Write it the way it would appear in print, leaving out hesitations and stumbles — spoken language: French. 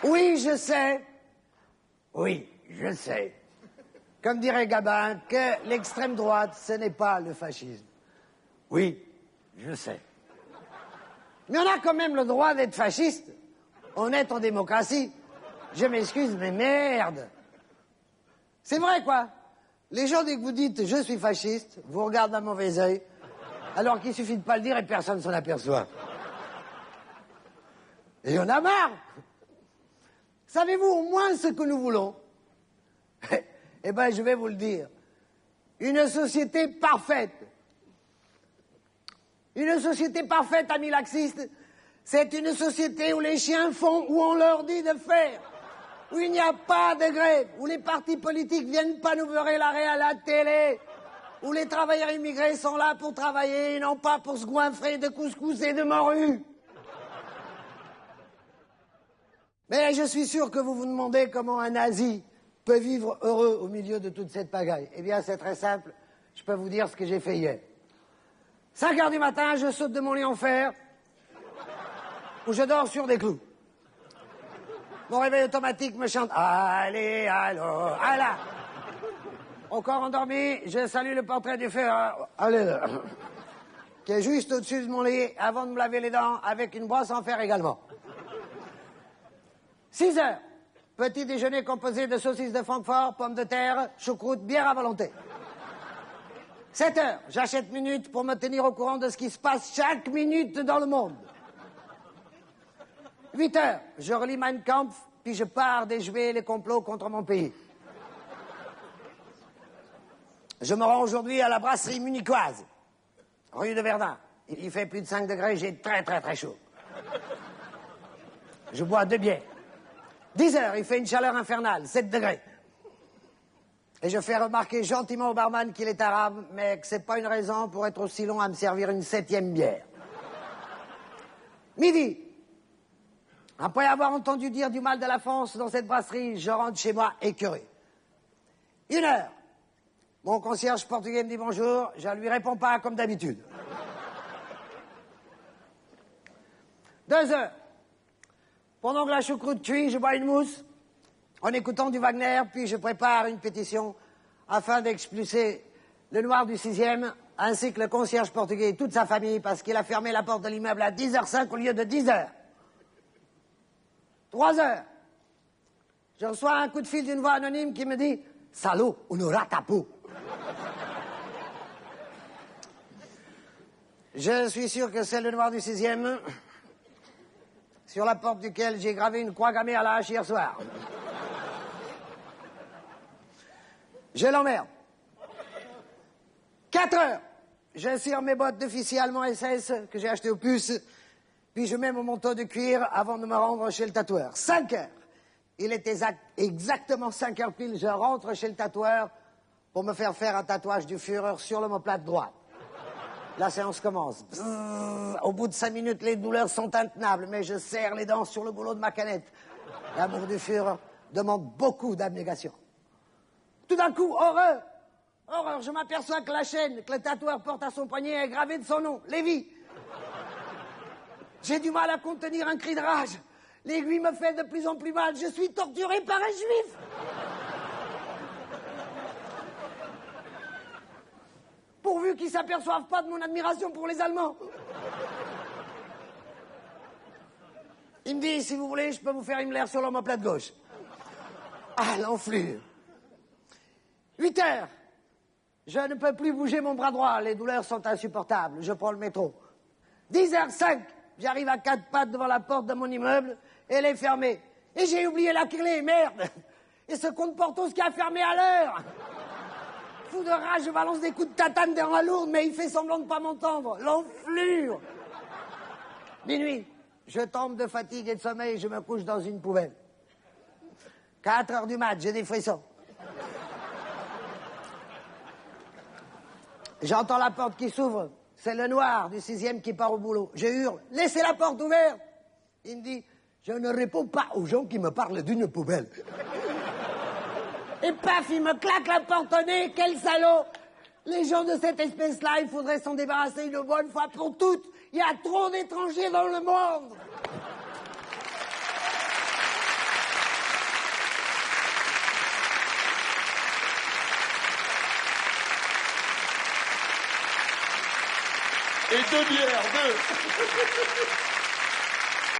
Oui, je sais. Oui, je sais. Comme dirait Gabin, que l'extrême droite, ce n'est pas le fascisme. Oui, je sais. Mais on a quand même le droit d'être fasciste. On est en démocratie. Je m'excuse, mais merde. C'est vrai, quoi. Les gens, dès que vous dites « je suis fasciste », vous regardent d'un mauvais œil, alors qu'il suffit de pas le dire et personne ne s'en aperçoit. Et on a marre. Savez-vous au moins ce que nous voulons? Eh bien, je vais vous le dire. Une société parfaite. Une société parfaite, amis laxistes, c'est une société où les chiens font où on leur dit de faire. Où il n'y a pas de grève. Où les partis politiques viennent pas nous beurrer l'arrêt à la télé. Où les travailleurs immigrés sont là pour travailler et non pas pour se goinfrer de couscous et de morue. Mais je suis sûr que vous vous demandez comment un nazi peut vivre heureux au milieu de toute cette pagaille. Eh bien, c'est très simple. Je peux vous dire ce que j'ai fait hier. 5 heures du matin, je saute de mon lit en fer, où je dors sur des clous. Mon réveil automatique me chante « Allez, allô, allez !» Encore endormi, je salue le portrait du fer, allez, qui est juste au-dessus de mon lit, avant de me laver les dents, avec une brosse en fer également. 6 heures, petit déjeuner composé de saucisses de Francfort, pommes de terre, choucroute, bière à volonté. 7 heures, j'achète minutes pour me tenir au courant de ce qui se passe chaque minute dans le monde. 8 heures, je relis Mein Kampf, puis je pars déjouer les complots contre mon pays. Je me rends aujourd'hui à la brasserie munichoise, rue de Verdun. Il y fait plus de 5 degrés, j'ai très très très chaud. Je bois 2 bières. 10 heures, il fait une chaleur infernale, 7 degrés. Et je fais remarquer gentiment au barman qu'il est arabe, mais que c'est pas une raison pour être aussi long à me servir une 7e bière. Midi. Après avoir entendu dire du mal de la France dans cette brasserie, je rentre chez moi écœuré. 1 heure. Mon concierge portugais me dit bonjour, je ne lui réponds pas comme d'habitude. 2 heures. Pendant que la choucroute cuit, je bois une mousse en écoutant du Wagner, puis je prépare une pétition afin d'expulser le noir du 6e, ainsi que le concierge portugais et toute sa famille, parce qu'il a fermé la porte de l'immeuble à 10h05 au lieu de 10h. 3 heures. Je reçois un coup de fil d'une voix anonyme qui me dit « Salaud, on aura ta peau ». Je suis sûr que c'est le noir du 6e, sur la porte duquel j'ai gravé une croix gammée à la hache hier soir. Je l'emmerde. 4 heures. J'insère mes bottes d'officier allemand SS que j'ai achetées au puce, puis je mets mon manteau de cuir avant de me rendre chez le tatoueur. 5 heures. Il est exactement 5 heures pile, je rentre chez le tatoueur pour me faire un tatouage du Führer sur l'omoplate droite. La séance commence. Bzzz, au bout de 5 minutes, les douleurs sont intenables, mais je serre les dents sur le boulot de ma canette. L'amour du Führer demande beaucoup d'abnégation. Tout d'un coup, horreur! Horreur, je m'aperçois que la chaîne que le tatoueur porte à son poignet est gravée de son nom, Lévi. J'ai du mal à contenir un cri de rage. L'aiguille me fait de plus en plus mal. Je suis torturé par un juif. Pourvu qu'ils ne s'aperçoivent pas de mon admiration pour les Allemands. Il me dit, si vous voulez, je peux vous faire une Himmler sur l'omoplate gauche. Ah, l'enflure. 8 heures. Je ne peux plus bouger mon bras droit. Les douleurs sont insupportables. Je prends le métro. 10h05. J'arrive à 4 pattes devant la porte de mon immeuble. Elle est fermée. Et j'ai oublié la clé, merde. Et ce compte Portos qui a fermé à l'heure. Fou de rage, je balance des coups de tatane dans la lourde, mais il fait semblant de ne pas m'entendre. L'enflure. Minuit. Je tombe de fatigue et de sommeil, je me couche dans une poubelle. 4 heures du mat, j'ai des frissons. J'entends la porte qui s'ouvre. C'est le noir du 6e qui part au boulot. Je hurle, laissez la porte ouverte. Il me dit, je ne réponds pas aux gens qui me parlent d'une poubelle. Et paf, il me claque la porte au nez, quel salaud! Les gens de cette espèce-là, il faudrait s'en débarrasser une bonne fois pour toutes. Il y a trop d'étrangers dans le monde. Et 2 bières, 2.